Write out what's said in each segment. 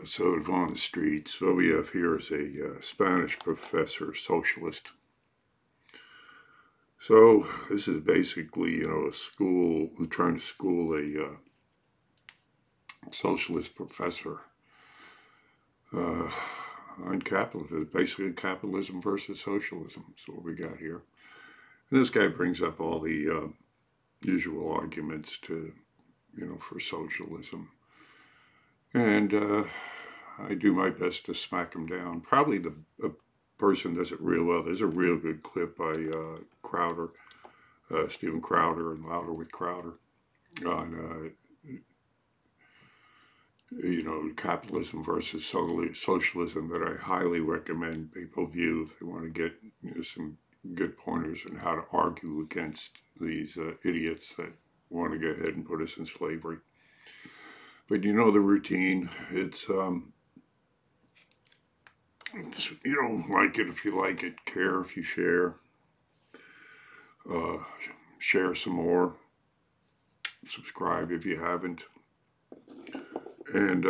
episode of On the Streets. What we have here is a Spanish professor, socialist. So this is basically, a school, trying to school a socialist professor on capitalism, basically capitalism versus socialism. So what we got here. And this guy brings up all the usual arguments to, for socialism. And I do my best to smack him down. Probably the person does it real well. There's a real good clip by Crowder, Stephen Crowder, and Louder with Crowder on, capitalism versus socialism that I highly recommend people view if they want to get some good pointers on how to argue against these idiots that want to go ahead and put us in slavery. But you know the routine. It's you don't like it if you like it, care if you share, share some more, subscribe if you haven't, and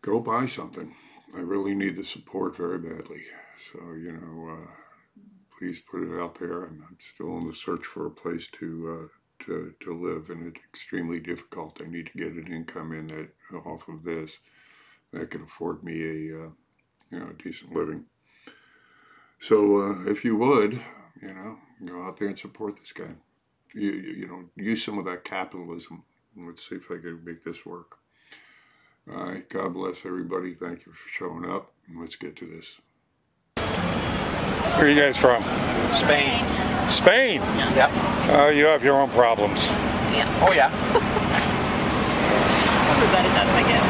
go buy something. I really need the support very badly. So, please put it out there. I'm still in the search for a place to live, and it's extremely difficult. I need to get an income in that off of this that can afford me a decent living. So if you would, go out there and support this guy. Use some of that capitalism. Let's see if I can make this work. All right, God bless everybody. Thank you for showing up, and let's get to this. Where are you guys from? Spain. Spain? Yep. You have your own problems. Yeah. Oh, yeah. Everybody does, I guess.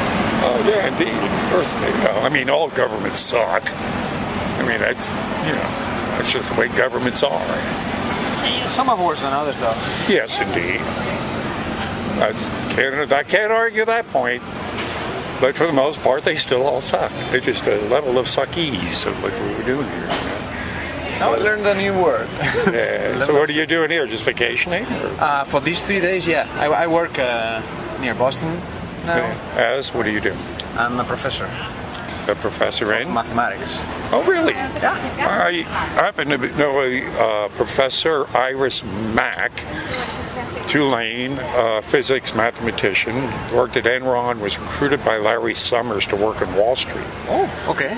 Oh, yeah, indeed. Of course they know. I mean, all governments suck. I mean, that's just the way governments are. Some are worse than others, though. Yes, indeed. I can't argue that point. But for the most part, they still all suck. They're just a level of suckies of what we were doing here. Now I learned a new word. Yeah. So what are you doing here? Just vacationing? For these 3 days, yeah. I work near Boston now. As? What do you do? I'm a professor. A professor in? Mathematics. Oh, really? Yeah. I happen to know a Professor Iris Mack, Tulane, physics mathematician, worked at Enron, was recruited by Larry Summers to work on Wall Street. Oh, okay.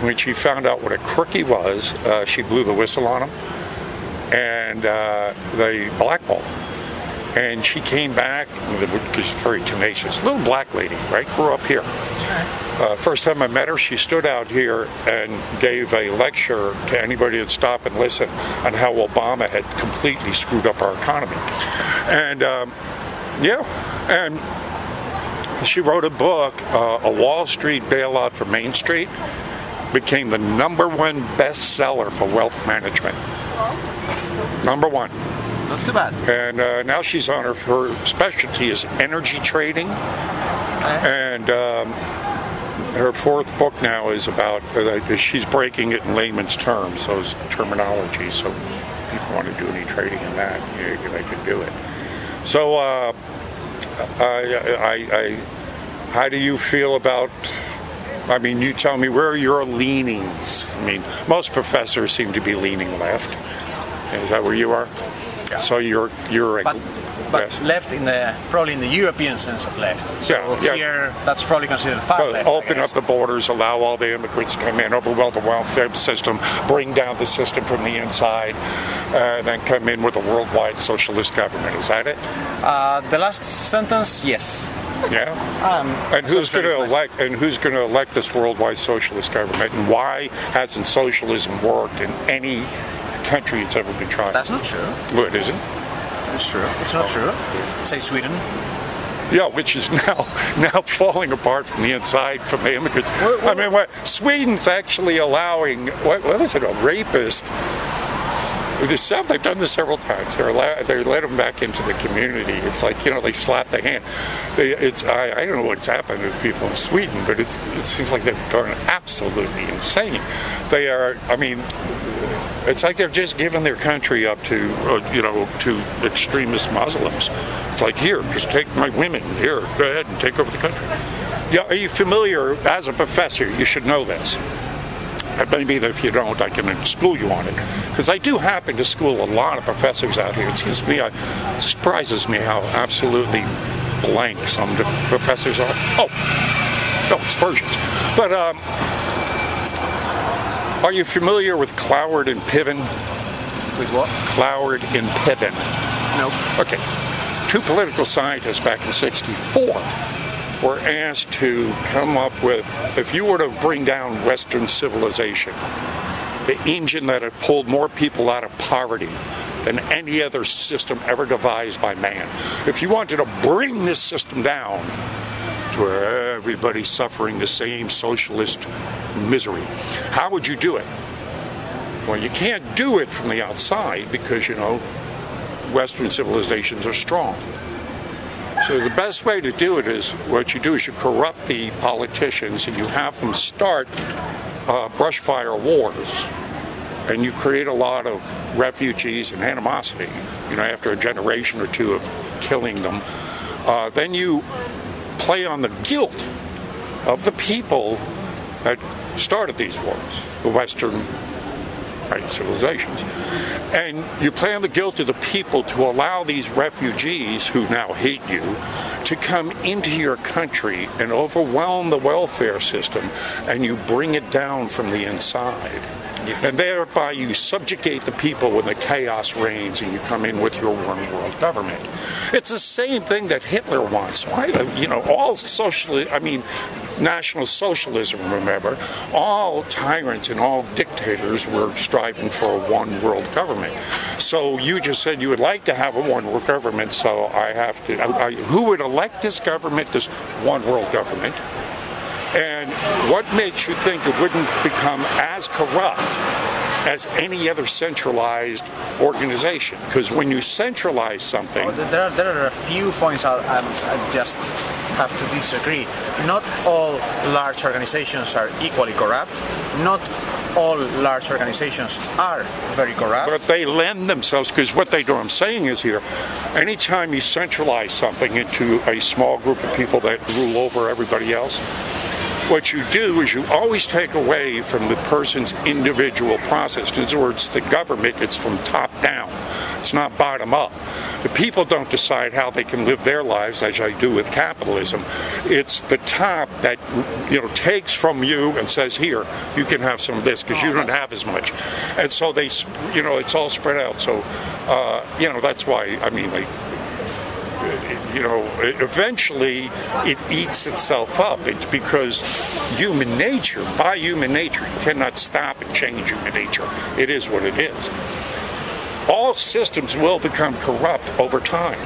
When she found out what a crook he was, she blew the whistle on him, and they blackballed him. And she came back, because she's very tenacious, little black lady, right, grew up here. First time I met her, she stood out here and gave a lecture to anybody who'd stop and listen on how Obama had completely screwed up our economy. And, and she wrote a book, A Wall Street Bailout for Main Street, became the #1 bestseller for wealth management. #1. Not too bad. And now she's on her specialty is energy trading. And her 4th book now is about, she's breaking it in layman's terms, those terminology, so people want to do any trading in that, they can do it. So how do you feel about, you tell me, where are your leanings? Most professors seem to be leaning left. Is that where you are? Yeah. So you're but yes. Left probably in the European sense of left. So here, that's probably considered far left. Open up the borders, allow all the immigrants to come in, overwhelm the welfare system, bring down the system from the inside, and then come in with a worldwide socialist government. Is that it? The last sentence, yes. Yeah. And who's going to elect? And who's going to elect this worldwide socialist government? And why hasn't socialism worked in any country it's ever been tried? That's not true. Well, it isn't. It's true. It's not true. Say Sweden. Yeah, which is now falling apart from the inside from the immigrants. Sweden's actually allowing what was it, a rapist? They've done this several times. They let them back into the community. It's like they slap the hand. I don't know what's happened to people in Sweden, but it seems like they've gone absolutely insane. They are. It's like they're just giving their country up to, to extremist Muslims. It's like, here, just take my women. Here, go ahead and take over the country. Yeah, are you familiar, as a professor, you should know this. Maybe if you don't, I can school you on it. Because I do happen to school a lot of professors out here. It surprises me how absolutely blank some professors are. Oh, no, it's Persians. But are you familiar with Cloward and Piven? With what? Cloward and Piven. No. Okay. Two political scientists back in '64 were asked to come up with, if you were to bring down Western civilization, the engine that had pulled more people out of poverty than any other system ever devised by man, if you wanted to bring this system down to where everybody's suffering the same socialist misery, how would you do it? Well, you can't do it from the outside because, Western civilizations are strong. So the best way to do it is, what you do is you corrupt the politicians and you have them start brush fire wars, and you create a lot of refugees and animosity, after a generation or two of killing them. Then you play on the guilt of the people that started these wars, the Western civilizations. And you play on the guilt of the people to allow these refugees who now hate you to come into your country and overwhelm the welfare system, and you bring it down from the inside. And thereby you subjugate the people when the chaos reigns and you come in with your one world government. It's the same thing that Hitler wants. Why? All National Socialism, remember, all tyrants and all dictators were striving for a one world government. So you just said you would like to have a one world government, so I have to. Who would elect this government, this one world government? And what makes you think it wouldn't become as corrupt as any other centralized organization? Because when you centralize something... There are a few points I just have to disagree. Not all large organizations are equally corrupt. Not all large organizations are very corrupt. But they lend themselves, because what they do, I'm saying is here, anytime you centralize something into a small group of people that rule over everybody else, what you do is you always take away from the person's individual process. In other words, the government, it's from top down. It's not bottom up. The people don't decide how they can live their lives, as I do with capitalism. It's the top that takes from you and says, here, you can have some of this because you don't have as much. And so they, it's all spread out. So, that's why, eventually it eats itself up. It's because human nature, by human nature, you cannot stop and change human nature. It is what it is. All systems will become corrupt over time.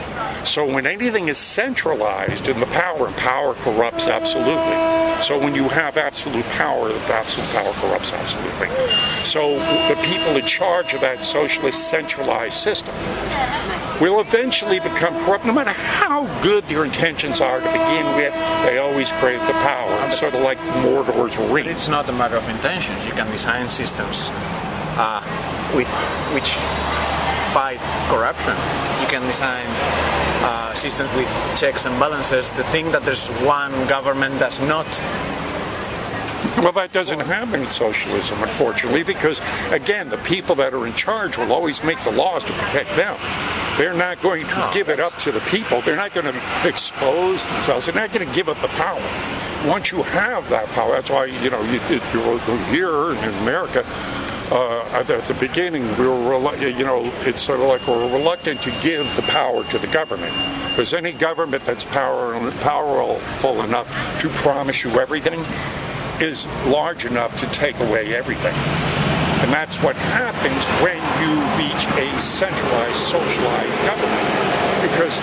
So when anything is centralized in the power, and power corrupts absolutely. So when you have absolute power, the absolute power corrupts absolutely. So the people in charge of that socialist centralized system will eventually become corrupt. No matter how good their intentions are to begin with, they always crave the power. It's sort of like Mordor's ring. But it's not a matter of intentions. You can design systems which fight corruption. You can design systems with checks and balances. The thing that there's one government does not. Well, that doesn't happen in socialism, unfortunately, because, again, the people that are in charge will always make the laws to protect them. They're not going to give it up to the people. They're not going to expose themselves. They're not going to give up the power. Once you have that power, that's why, here in America, at the beginning, we were, it's sort of like we're reluctant to give the power to the government. Because any government that's powerful enough to promise you everything is large enough to take away everything. And that's what happens when you reach a centralized, socialized government. Because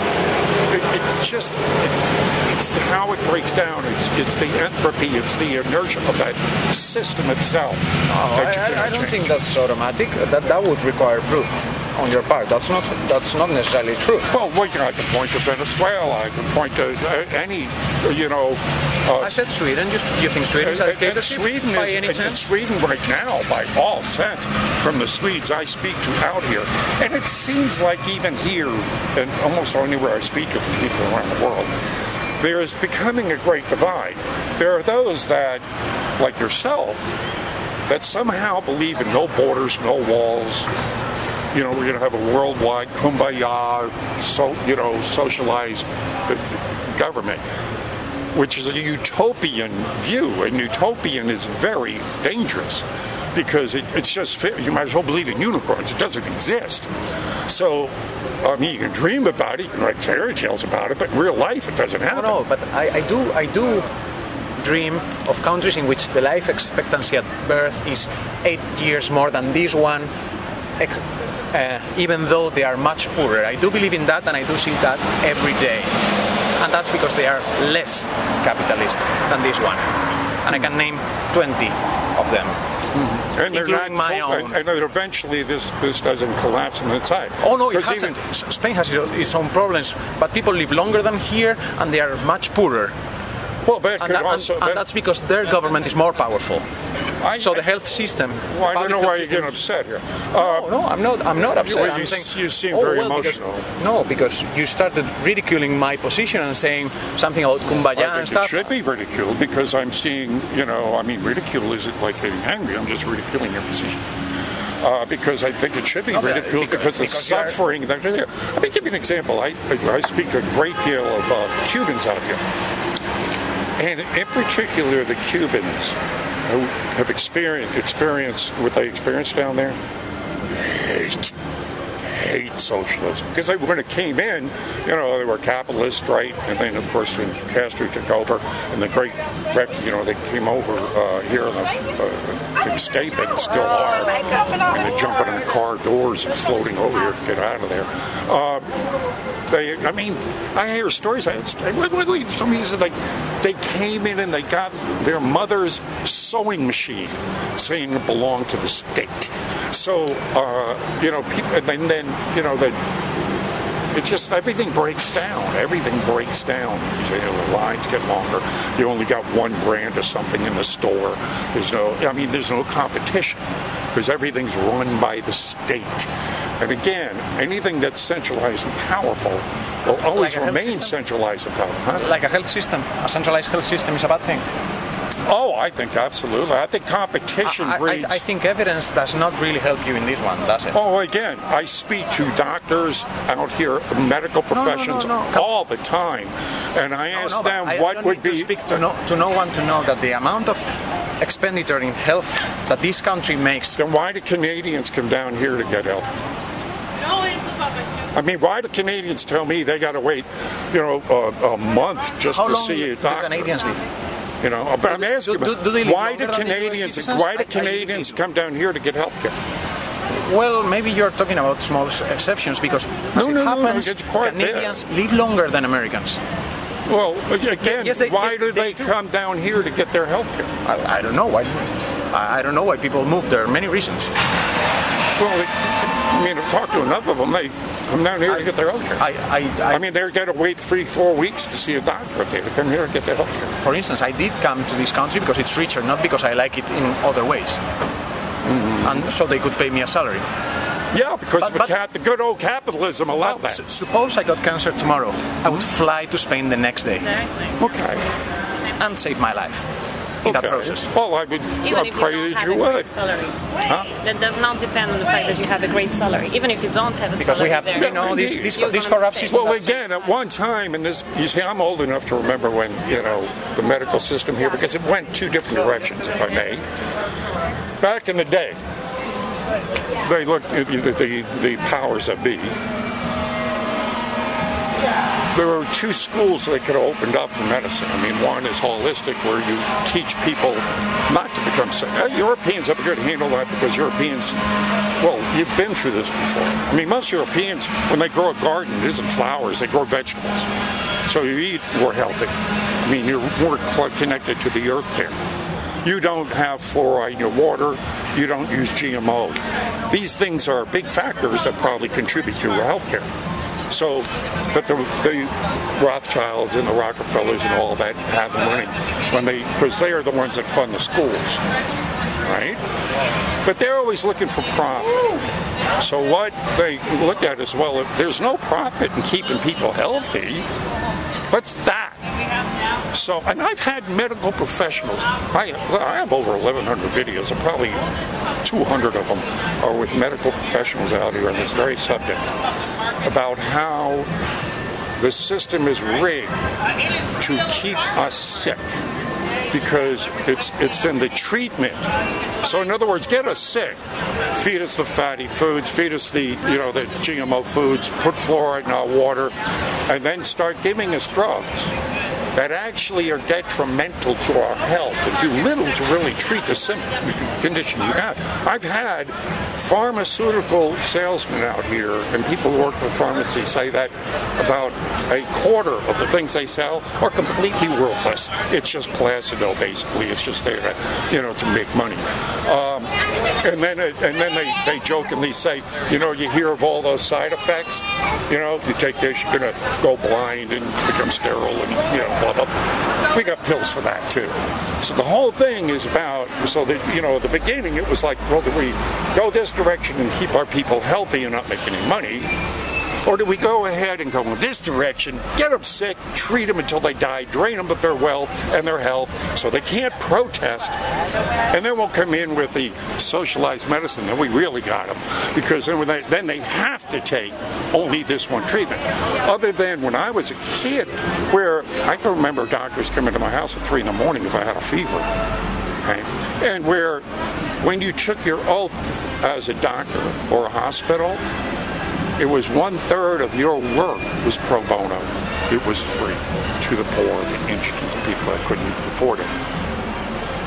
it's how it breaks down. It's the entropy, it's the inertia of that system itself. I don't think that's automatic. That would require proof. on your part. That's not necessarily true. Well, I can point to Venezuela. I can point to any, I said Sweden. Do you think Sweden is a dictatorship by any chance? Sweden right now, by all sense, from the Swedes I speak to out here, and it seems like even here, and almost anywhere I speak to from people around the world, there is becoming a great divide. There are those that, like yourself, that somehow believe in no borders, no walls. We're going to have a worldwide kumbaya, socialized government, which is a utopian view, and utopian is very dangerous because it's just, you might as well believe in unicorns. It doesn't exist. So, you can dream about it, you can write fairy tales about it, but in real life it doesn't happen. No, but I do dream of countries in which the life expectancy at birth is 8 years more than this one, even though they are much poorer. I do believe in that, and I do see that every day. And that's because they are less capitalist than this one. And I can name 20 of them. And they're not my own. And eventually this doesn't collapse on the side. Oh no, it hasn't. Spain has its own problems, but people live longer than here, and they are much poorer. Well, and that's because their government is more powerful. So the health system. Well, I don't know why you're getting upset here. No, I'm not upset. You seem very emotional. Because you started ridiculing my position and saying something about kumbaya and stuff. It should be ridiculed because I'm seeing, ridicule isn't like getting angry. I'm just ridiculing your position. Because I think it should be ridiculed because the suffering that they're there. Let me give you an example. I speak to a great deal of Cubans out here. And in particular, the Cubans who have experienced what they experienced down there, hate socialism. Because when it came in, they were capitalist, right? And then, of course, when Castro took over, and the great, they came over here to escape it, and still are. And they're jumping in the car doors and floating over here to get out of there. I hear stories. Somebody said they came in and they got their mother's sewing machine, saying it belonged to the state. So, people, and then, it just, everything breaks down. Everything breaks down. The lines get longer. You only got one brand of something in the store. There's no competition because everything's run by the state. And again, anything that's centralized and powerful will always remain centralized and powerful. Huh? Like a health system. A centralized health system is a bad thing. Oh, I think absolutely. I think competition breeds... I think evidence does not really help you in this one, does it? Oh, again, I speak to doctors out here, medical professions, all the time. And I ask them what would be... to speak to no one to know that the amount of expenditure in health that this country makes... Then why do Canadians come down here to get help? Why do Canadians tell me they got to wait, a month just to see a doctor? How long do Canadians live? But I'm asking, why do Canadians come down here to get health care? Well, maybe you're talking about small exceptions because Canadians live longer than Americans. Well, again, why do they come down here to get their health care? I don't know why. I don't know why people move there. Many reasons. Well, I've talked to enough of them. They come down here to get their health care. They're going to wait 3-4 weeks to see a doctor if they come here to get their health care. For instance, I did come to this country because it's richer, not because I like it in other ways. Mm-hmm. And so they could pay me a salary. Yeah, because the good old capitalism allowed that. Suppose I got cancer tomorrow. I would fly to Spain the next day. Okay. And save my life. In that process. Well, I would pray that you would. Salary. That does not depend on the fact that you have a great salary. Even if you don't have a salary, this corrupt system. Well, again, at one time, and this, you see, I'm old enough to remember when the medical system here, because it went 2 different directions, if I may. Back in the day, they looked at the powers that be. There were 2 schools that could have opened up for medicine. One is holistic, where you teach people not to become sick. Europeans have a good handle on that because Europeans, you've been through this before. Most Europeans, when they grow a garden, it isn't flowers, they grow vegetables. So you eat more healthy. You're more connected to the earth there. You don't have fluoride in your water. You don't use GMO. These things are big factors that probably contribute to your health care. So, but the Rothschilds and the Rockefellers and all that have the money because they are the ones that fund the schools, right? But they're always looking for profit. So what they look at is, well, there's no profit in keeping people healthy. What's that? So, and I've had medical professionals. I have over 1,100 videos, and probably 200 of them are with medical professionals out here on this very subject about how the system is rigged to keep us sick because it's in the treatment. So in other words, get us sick, feed us the fatty foods, feed us the the GMO foods, put fluoride in our water, and then start giving us drugs that actually are detrimental to our health and do little to really treat the condition you have. I've had pharmaceutical salesmen out here and people who work for pharmacies say that about a quarter of the things they sell are completely worthless. It's just Placido, basically. It's just there to make money. And then they jokingly say, you hear of all those side effects. You take this, you're going to go blind and become sterile and blah, blah. We got pills for that too. So the whole thing is about, so that, at the beginning it was like, well, do we go this direction and keep our people healthy and not make any money? Or do we go ahead and go in this direction, get them sick, treat them until they die, drain them of their wealth and their health so they can't protest, and then we'll come in with the socialized medicine that we really got them, because then they have to take only this one treatment. Other than when I was a kid, where I can remember doctors coming to my house at 3 in the morning if I had a fever, right? And where when you took your oath as a doctor or a hospital, it was 1/3 of your work was pro bono. It was free to the poor, the indigent, the people that couldn't afford it.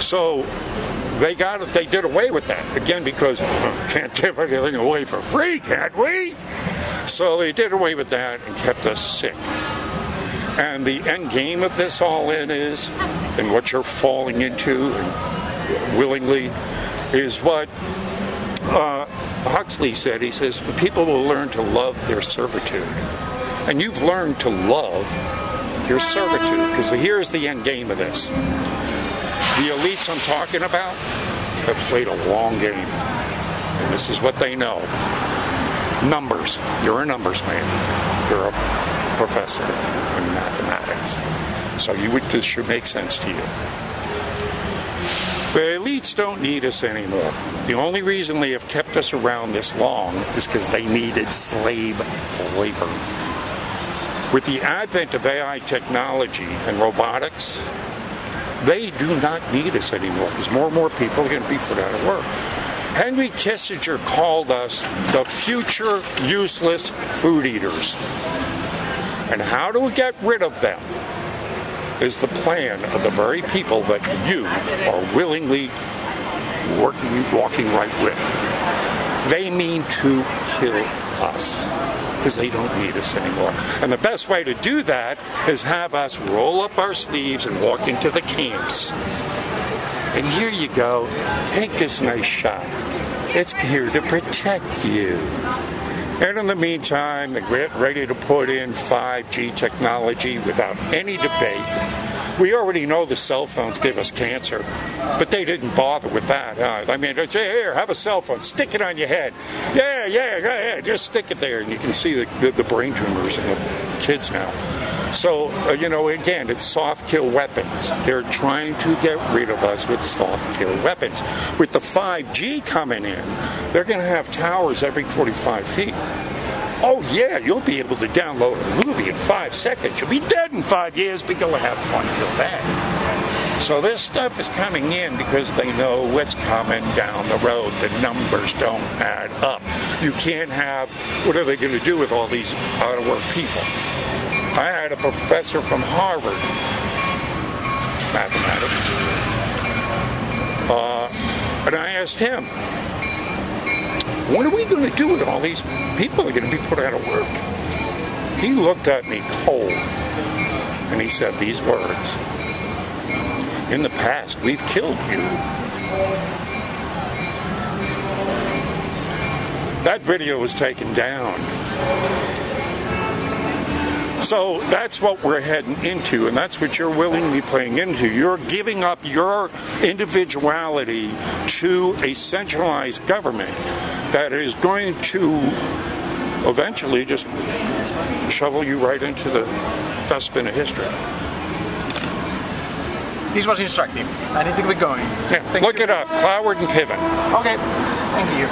So they did away with that again because can't give anything away for free, can't we? So they did away with that and kept us sick. And the end game of this all is, and what you're falling into and willingly, is what Huxley said. He says, people will learn to love their servitude. And you've learned to love your servitude, because here's the end game of this. The elites I'm talking about have played a long game. And this is what they know. Numbers. You're a numbers man. You're a professor in mathematics. So this should make sense to you. The elites don't need us anymore. The only reason they have kept us around this long is because they needed slave labor. With the advent of AI technology and robotics, they do not need us anymore because more and more people are going to be put out of work. Henry Kissinger called us the future useless food eaters. And how do we get rid of them? Is the plan of the very people that you are willingly walking right with. They mean to kill us because they don't need us anymore. And the best way to do that is have us roll up our sleeves and walk into the camps. And here you go. Take this nice shot. It's here to protect you. And in the meantime, they get ready to put in 5G technology without any debate. We already know the cell phones give us cancer, but they didn't bother with that. I mean, they say, here, have a cell phone, stick it on your head. Yeah, just stick it there. And you can see the brain tumors in the kids now. So, again, it's soft kill weapons. They're trying to get rid of us with soft kill weapons. With the 5G coming in, they're going to have towers every 45 feet. Oh, yeah, you'll be able to download a movie in 5 seconds. You'll be dead in 5 years, but you'll have fun till then. So this stuff is coming in because they know what's coming down the road. The numbers don't add up. You can't have, what are they going to do with all these out-of-work people? I had a professor from Harvard, mathematics, and I asked him, what are we going to do with all these people that are going to be put out of work? He looked at me cold, and he said these words. in the past. We've killed you. That video was taken down. So that's what we're heading into, and that's what you're willingly playing into. You're giving up your individuality to a centralized government that is going to eventually just shovel you right into the dustbin of history. This was instructive. I need to keep going. Yeah, look it up, Cloward and Piven. Okay, thank you.